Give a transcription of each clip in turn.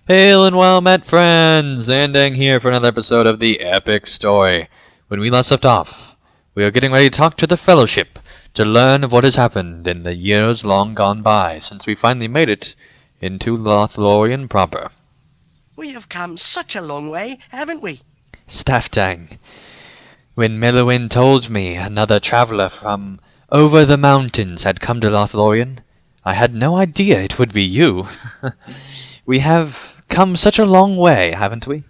Hail and well met, friends! Ending here for another episode of the epic story. When we last left off, we are getting ready to talk to the Fellowship to learn of what has happened in the years long gone by since we finally made it into LOTRO proper. We have come such a long way, haven't we? Staftang, when Melowin told me another traveller from over the mountains had come to LOTRO, I had no idea it would be you. We have come such a long way, haven't we?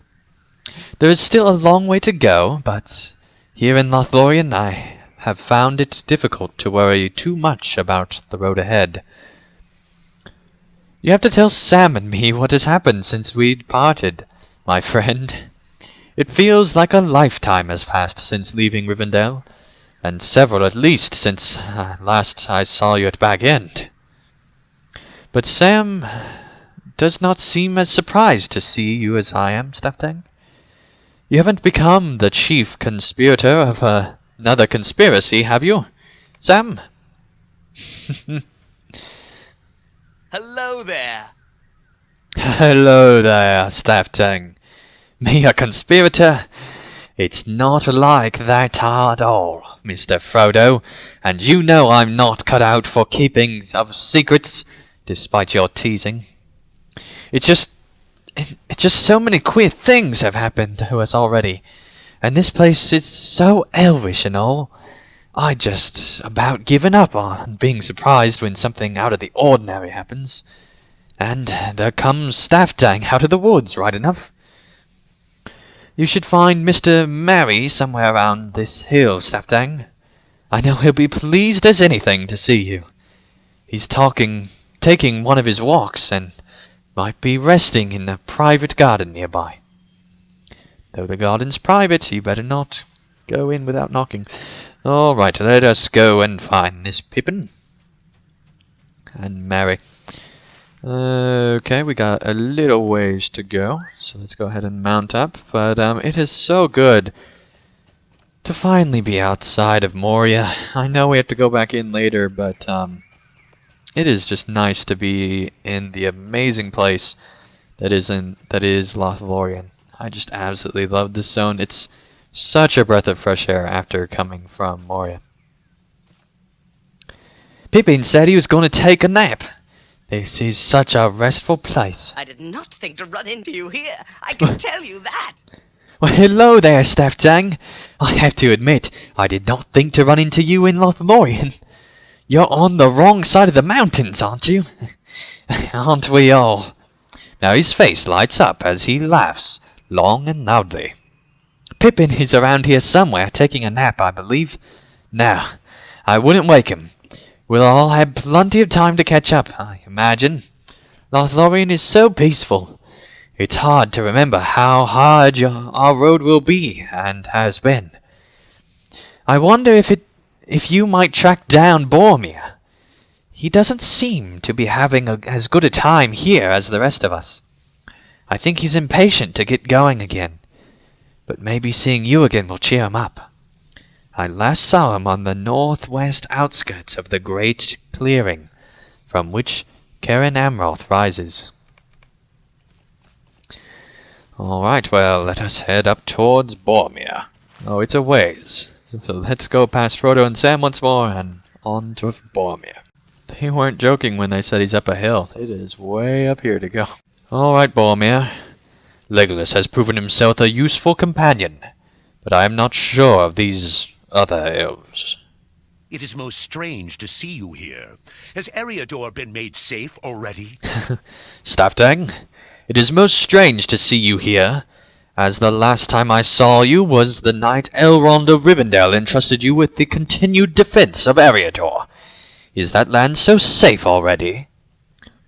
There is still a long way to go, but here in LOTRO I have found it difficult to worry too much about the road ahead. You have to tell Sam and me what has happened since we parted, my friend. It feels like a lifetime has passed since leaving Rivendell, and several at least since last I saw you at Bag End. But Sam does not seem as surprised to see you as I am, Staftang. You haven't become the chief conspirator of another conspiracy, have you, Sam? Hello there. Hello there, Staftang. Me a conspirator? It's not like that at all, Mr. Frodo, and you know I'm not cut out for keeping of secrets, despite your teasing. It's just so many queer things have happened to us already, and this place is so elvish and all. I just about given up on being surprised when something out of the ordinary happens. And there comes Staftang out of the woods, right enough. You should find Mr. Merry somewhere around this hill, Staftang. I know he'll be pleased as anything to see you. He's taking one of his walks, and might be resting in a private garden nearby. Though the garden's private, you better not go in without knocking. All right, let us go and find this Pippin and Merry. Okay, we got a little ways to go, so let's go ahead and mount up. But it is so good to finally be outside of Moria. I know we have to go back in later, but it is just nice to be in the amazing place that is LOTRO. I just absolutely love this zone. It's such a breath of fresh air after coming from Moria. Pippin said he was going to take a nap. This is such a restful place. I did not think to run into you here. I can tell you that. Well, hello there, Staftang. I have to admit, I did not think to run into you in LOTRO. You're on the wrong side of the mountains, aren't you? Aren't we all? Now his face lights up as he laughs, long and loudly. Pippin is around here somewhere, taking a nap, I believe. Now, I wouldn't wake him. We'll all have plenty of time to catch up, I imagine. LOTRO is so peaceful. It's hard to remember how hard our road will be, and has been. I wonder if you might track down Boromir. He doesn't seem to be having as good a time here as the rest of us. I think he's impatient to get going again. But maybe seeing you again will cheer him up. I last saw him on the northwest outskirts of the great clearing from which Cairn Amroth rises. Alright, well, let us head up towards Boromir. Oh, it's a ways. So let's go past Frodo and Sam once more and on to Boromir. They weren't joking when they said he's up a hill. It is way up here to go. Alright, Boromir. Legolas has proven himself a useful companion, but I am not sure of these other elves. It is most strange to see you here. Has Eriador been made safe already? Staftang, it is most strange to see you here, as the last time I saw you was the night Elrond of Rivendell entrusted you with the continued defense of Eriador. Is that land so safe already?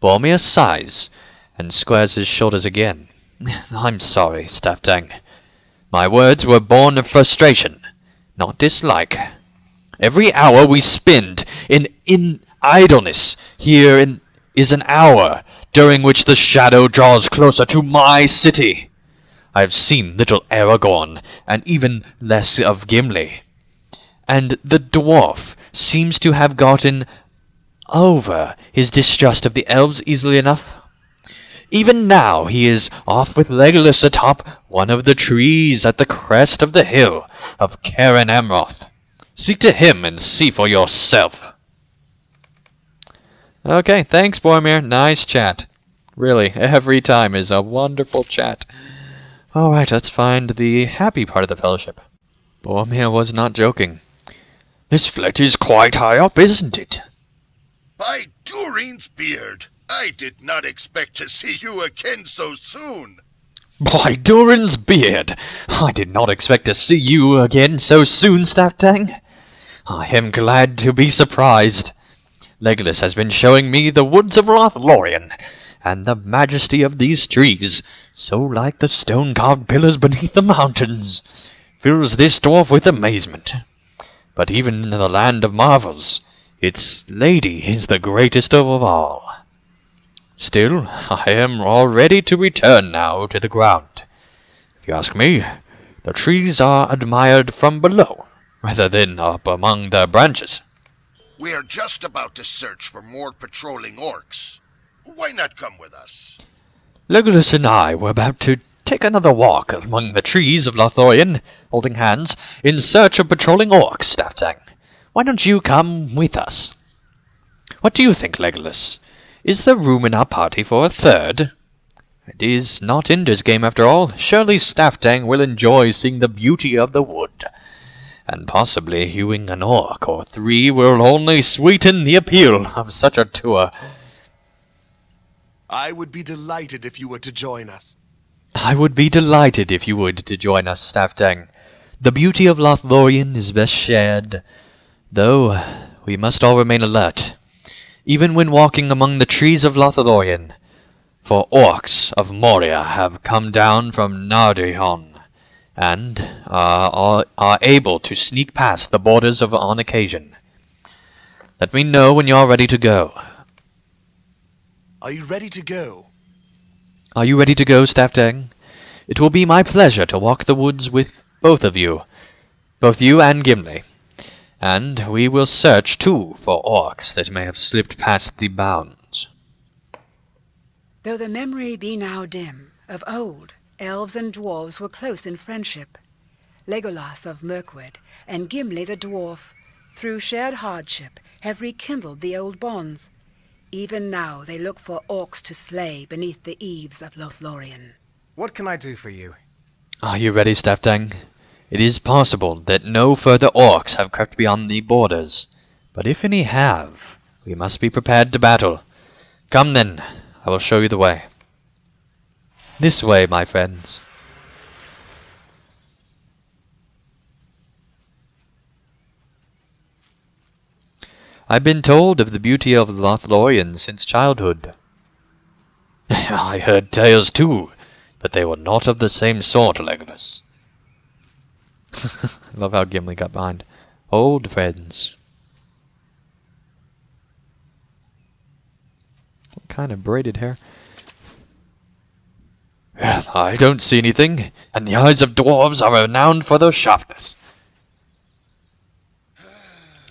Boromir sighs and squares his shoulders again. I'm sorry, Staftang. My words were born of frustration, not dislike. Every hour we spend in idleness here is an hour during which the shadow draws closer to my city. I have seen little Aragorn, and even less of Gimli. And the dwarf seems to have gotten over his distrust of the elves easily enough. Even now he is off with Legolas atop one of the trees at the crest of the hill of Caren Amroth. Speak to him and see for yourself. Okay, thanks, Boromir. Nice chat. Really, every time is a wonderful chat. Alright, let's find the happy part of the fellowship. Boromir was not joking. This flat is quite high up, isn't it? By Durin's beard, I did not expect to see you again so soon. By Durin's beard, I did not expect to see you again so soon, Staftang. I am glad to be surprised. Legolas has been showing me the woods of Lothlorien, and the majesty of these trees, so like the stone-carved pillars beneath the mountains, fills this dwarf with amazement. But even in the land of marvels, its lady is the greatest of all. Still, I am all ready to return now to the ground. If you ask me, the trees are admired from below, rather than up among their branches. We are just about to search for more patrolling orcs. Why not come with us? Legolas and I were about to take another walk among the trees of Lothlorien, holding hands, in search of patrolling orcs, Staftang. Why don't you come with us? What do you think, Legolas? Is there room in our party for a third? It is not Inder's game after all. Surely Staftang will enjoy seeing the beauty of the wood. And possibly hewing an orc or three will only sweeten the appeal of such a tour. I would be delighted if you were to join us. I would be delighted if you would to join us, Staftang. The beauty of Lothlorien is best shared, though we must all remain alert, even when walking among the trees of Lothlorien, for orcs of Moria have come down from Nardihon, and are able to sneak past the borders on occasion. Let me know when you are ready to go. Are you ready to go? Are you ready to go, Staftang? It will be my pleasure to walk the woods with both you and Gimli. And we will search, too, for orcs that may have slipped past the bounds. Though the memory be now dim, of old, elves and dwarves were close in friendship. Legolas of Mirkwood and Gimli the dwarf, through shared hardship, have rekindled the old bonds. Even now they look for orcs to slay beneath the eaves of Lothlorien. What can I do for you? Are you ready, Staftang? It is possible that no further orcs have crept beyond the borders, but if any have, we must be prepared to battle. Come then, I will show you the way. This way, my friends. I've been told of the beauty of Lothlorien since childhood. I heard tales too, but they were not of the same sort, Legolas. I love how Gimli got behind. Old friends. What kind of braided hair? Well, I don't see anything, and the eyes of dwarves are renowned for their sharpness.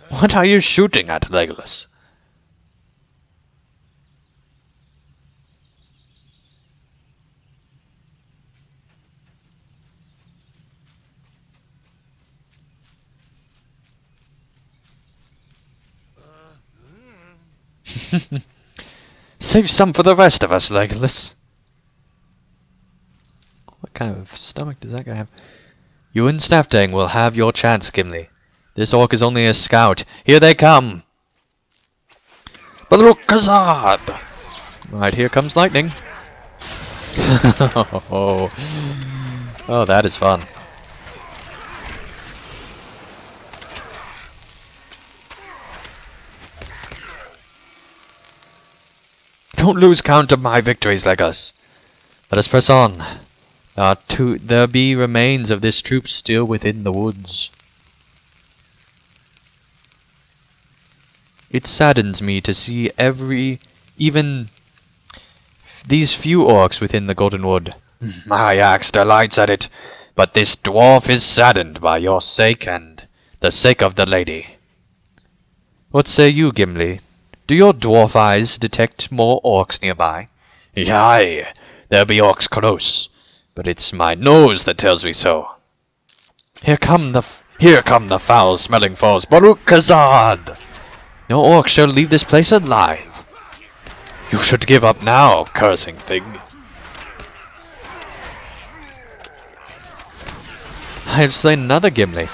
What are you shooting at, Legolas? Save some for the rest of us, Legolas. What kind of stomach does that guy have? You and Staftang will have your chance, Gimli. This orc is only a scout. Here they come! Balrukazad! Right, here comes lightning. Oh, that is fun. Don't lose count of my victories, Legolas. Let us press on. There be remains of this troop still within the woods. It saddens me to see even these few orcs within the Golden Wood. My axe delights at it, but this dwarf is saddened by your sake and the sake of the lady. What say you, Gimli? Do your dwarf eyes detect more orcs nearby? Aye, there be orcs close, but it's my nose that tells me so. Here come the foul-smelling foes, Baruch Kazad! No orc shall leave this place alive. You should give up now, cursing thing. I have slain another Gimli.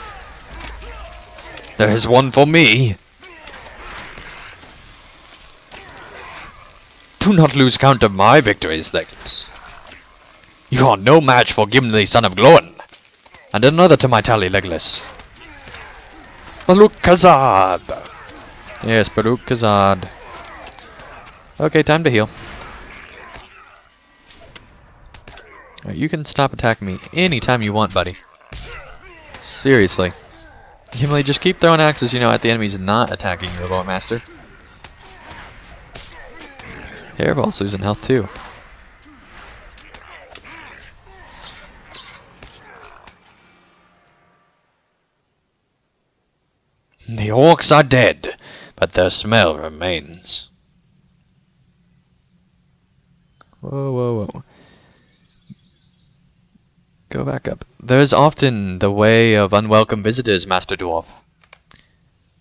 There is one for me. Do not lose count of my victories, Legolas. You are no match for Gimli, son of Glóin. And another to my tally, Legolas. Baruch Kazad! Yes, Baruch Kazad. Okay, time to heal. Right, you can stop attacking me anytime you want, buddy. Seriously. Gimli, just keep throwing axes, at the enemies not attacking you, Lord Master. Hairbal's losing health too. The orcs are dead, but their smell remains. Whoa, whoa, whoa. Go back up. There is often the way of unwelcome visitors, Master Dwarf.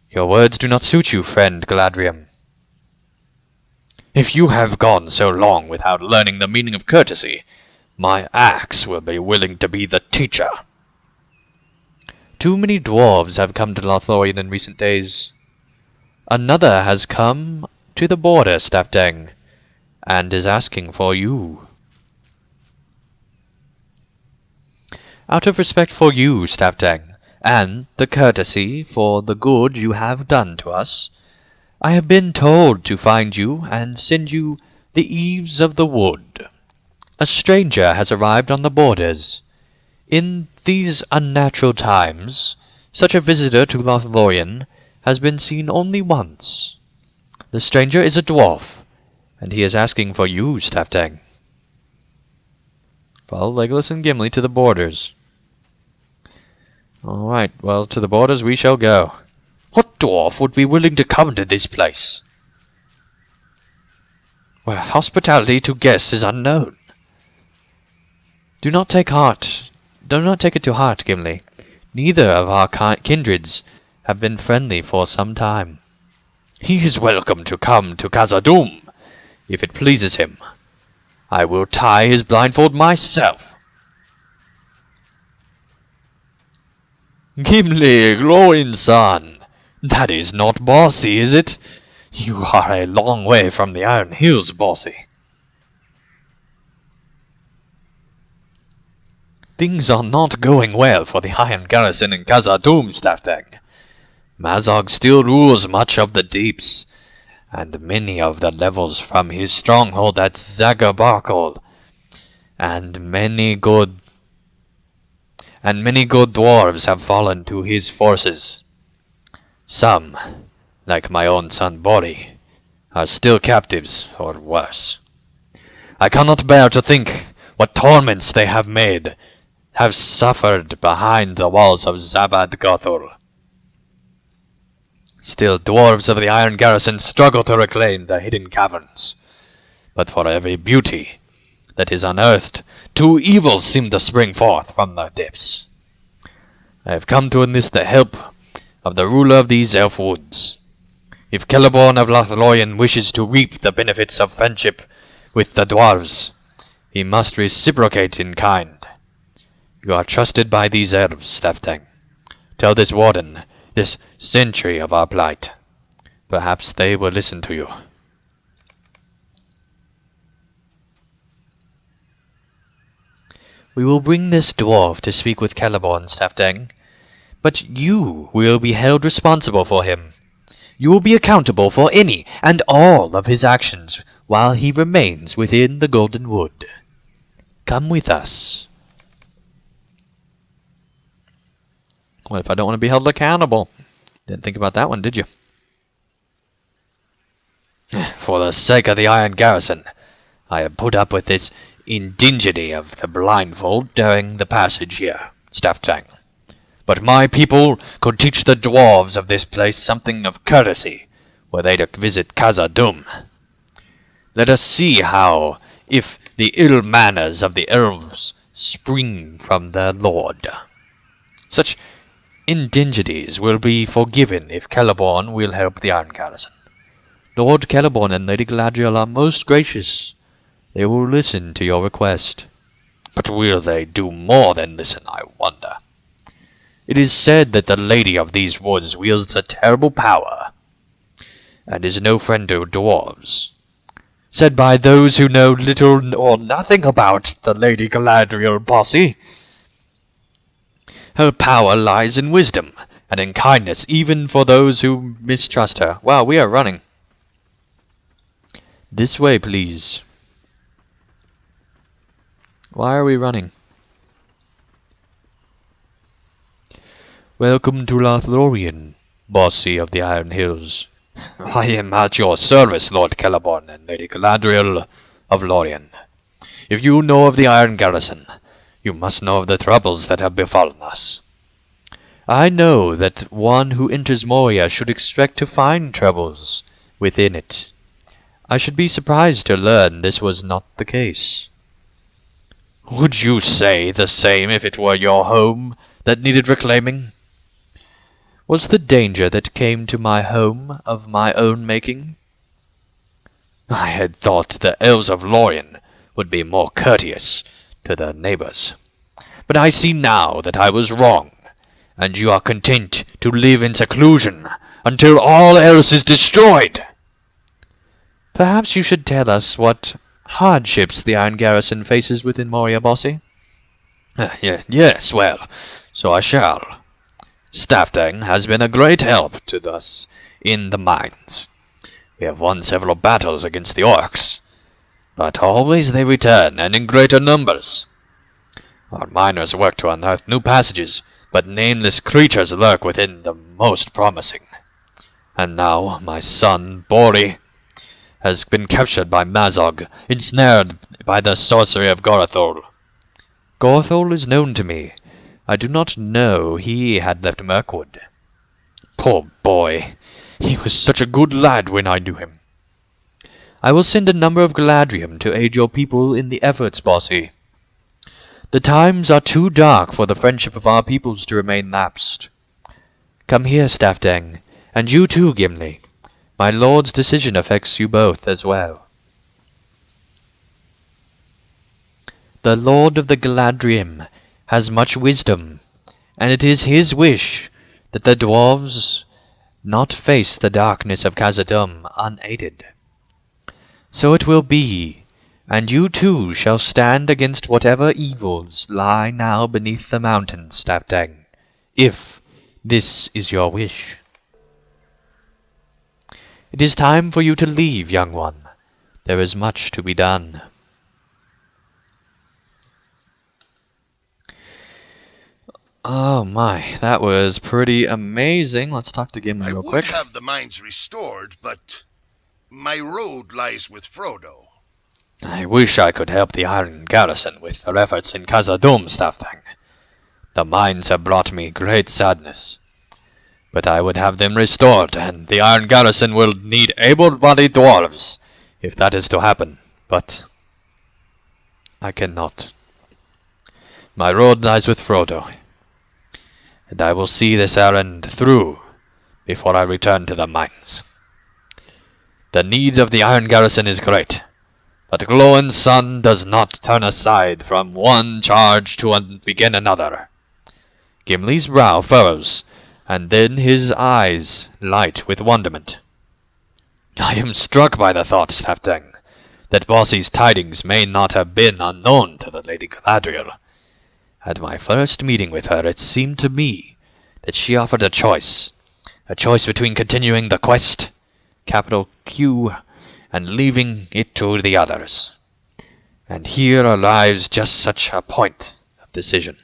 Your words do not suit you, friend Galadriel. If you have gone so long without learning the meaning of courtesy, my axe will be willing to be the teacher. Too many dwarves have come to Lothlorien in recent days. Another has come to the border, Stafdeng, and is asking for you. Out of respect for you, Stafdeng, and the courtesy for the good you have done to us, I have been told to find you and send you the eaves of the wood. A stranger has arrived on the borders. In these unnatural times, such a visitor to Lothlorien has been seen only once. The stranger is a dwarf, and he is asking for you, Stafdeng. Follow Legolas and Gimli to the borders. Alright, well, to the borders we shall go. What dwarf would be willing to come to this place, where hospitality to guests is unknown? Do not take it to heart, Gimli. Neither of our kindreds have been friendly for some time. He is welcome to come to Khazad-dûm, if it pleases him. I will tie his blindfold myself. Gimli, Glóin's son. That is not bossy, is it? You are a long way from the Iron Hills, bossy. Things are not going well for the Iron Garrison in Khazad-dûm, Stafdeng. Mazog still rules much of the deeps, and many of the levels from his stronghold at Zagabarkol, and many good dwarves have fallen to his forces. Some, like my own son Bori, are still captives, or worse. I cannot bear to think what torments they have suffered behind the walls of Zabad-Gothul. Still, dwarves of the Iron Garrison struggle to reclaim the hidden caverns. But for every beauty that is unearthed, two evils seem to spring forth from the depths. I have come to enlist the help of the ruler of these elf woods. If Celeborn of Lothlorien wishes to reap the benefits of friendship with the dwarves, he must reciprocate in kind. You are trusted by these elves, Stafdeng. Tell this warden, this sentry of our plight. Perhaps they will listen to you. We will bring this dwarf to speak with Celeborn, Stafdeng, but you will be held responsible for him. You will be accountable for any and all of his actions while he remains within the Golden Wood. Come with us. What if I don't want to be held accountable? Didn't think about that one, did you? For the sake of the Iron Garrison, I have put up with this indignity of the blindfold during the passage here, Stafdeng. But my people could teach the dwarves of this place something of courtesy were they to visit Khazad-dûm. Let us see how if the ill manners of the elves spring from their lord. Such indignities will be forgiven if Celeborn will help the Iron Garrison. Lord Celeborn and Lady Galadriel are most gracious. They will listen to your request. But will they do more than listen, I wonder? It is said that the Lady of these woods wields a terrible power, and is no friend to dwarves. Said by those who know little or nothing about the Lady Galadriel posse. Her power lies in wisdom, and in kindness even for those who mistrust her. Wow, we are running. This way, please. Why are we running? Welcome to Lothlorien, Bossy of the Iron Hills. I am at your service, Lord Celeborn and Lady Galadriel of Lorien. If you know of the Iron Garrison, you must know of the troubles that have befallen us. I know that one who enters Moria should expect to find troubles within it. I should be surprised to learn this was not the case. Would you say the same if it were your home that needed reclaiming? Was the danger that came to my home of my own making? I had thought the elves of Lorien would be more courteous to their neighbors. But I see now that I was wrong, and you are content to live in seclusion until all else is destroyed. Perhaps you should tell us what hardships the Iron Garrison faces within Moria, Bossy? Yes, well, so I shall. Staftang has been a great help to us in the mines. We have won several battles against the orcs, but always they return, and in greater numbers. Our miners work to unearth new passages, but nameless creatures lurk within the most promising. And now my son, Bori, has been captured by Mazog, ensnared by the sorcery of Gorathol. Gorathol is known to me. I do not know he had left Mirkwood. Poor boy! He was such a good lad when I knew him. I will send a number of Galadrium to aid your people in the efforts, Bossy. The times are too dark for the friendship of our peoples to remain lapsed. Come here, Staftang, and you too, Gimli. My lord's decision affects you both as well. The Lord of the Galadrium has much wisdom, and it is his wish that the dwarves not face the darkness of Khazad-dûm unaided. So it will be, and you too shall stand against whatever evils lie now beneath the mountains, Staftang, if this is your wish. It is time for you to leave, young one. There is much to be done. Oh my, that was pretty amazing. Let's talk to Gimli real quick. I would have the mines restored, but my road lies with Frodo. I wish I could help the Iron Garrison with their efforts in Khazad-dûm, Staftang. The mines have brought me great sadness. But I would have them restored, and the Iron Garrison will need able-bodied dwarves, if that is to happen. But I cannot. My road lies with Frodo, and I will see this errand through before I return to the mines. The need of the Iron Garrison is great, but Glóin's son does not turn aside from one charge to begin another. Gimli's brow furrows, and then his eyes light with wonderment. I am struck by the thought, Staftang, that Bossy's tidings may not have been unknown to the Lady Galadriel. At my first meeting with her, it seemed to me that she offered a choice between continuing the quest, capital Q, and leaving it to the others. And here arrives just such a point of decision.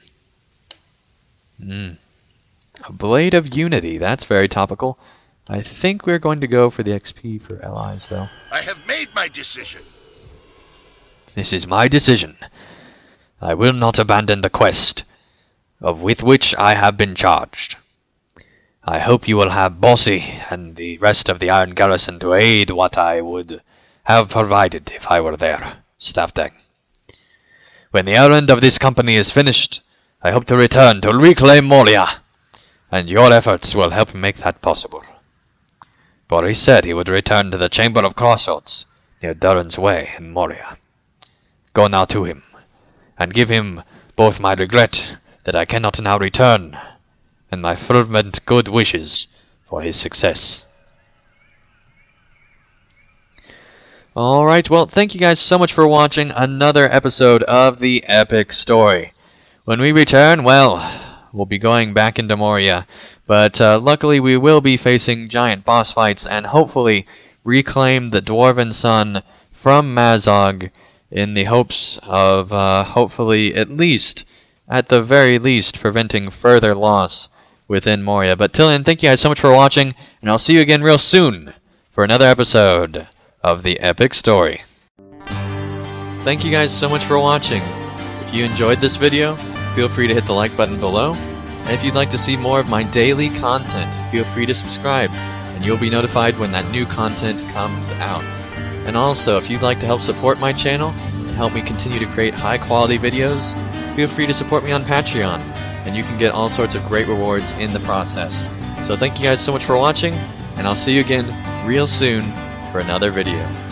A Blade of Unity, that's very topical. I think we're going to go for the XP for allies, though. I have made my decision. This is my decision. I will not abandon the quest with which I have been charged. I hope you will have Bossy and the rest of the Iron Garrison to aid what I would have provided if I were there. Staff Tang. When the errand of this company is finished, I hope to return to reclaim Moria, and your efforts will help make that possible. For he said he would return to the Chamber of Crossroads, near Durin's Way in Moria. Go now to him, and give him both my regret that I cannot now return, and my fervent good wishes for his success. Alright, well, thank you guys so much for watching another episode of The Epic Story. When we return, well, we'll be going back into Moria, but luckily we will be facing giant boss fights and hopefully reclaim the Dwarven Sun from Mazog in the hopes of hopefully at the very least, preventing further loss within Moria. But till then, thank you guys so much for watching, and I'll see you again real soon for another episode of The Epic Story. Thank you guys so much for watching. If you enjoyed this video, feel free to hit the like button below, and if you'd like to see more of my daily content, feel free to subscribe, and you'll be notified when that new content comes out. And also, if you'd like to help support my channel and help me continue to create high quality videos, feel free to support me on Patreon, and you can get all sorts of great rewards in the process. So thank you guys so much for watching, and I'll see you again real soon for another video.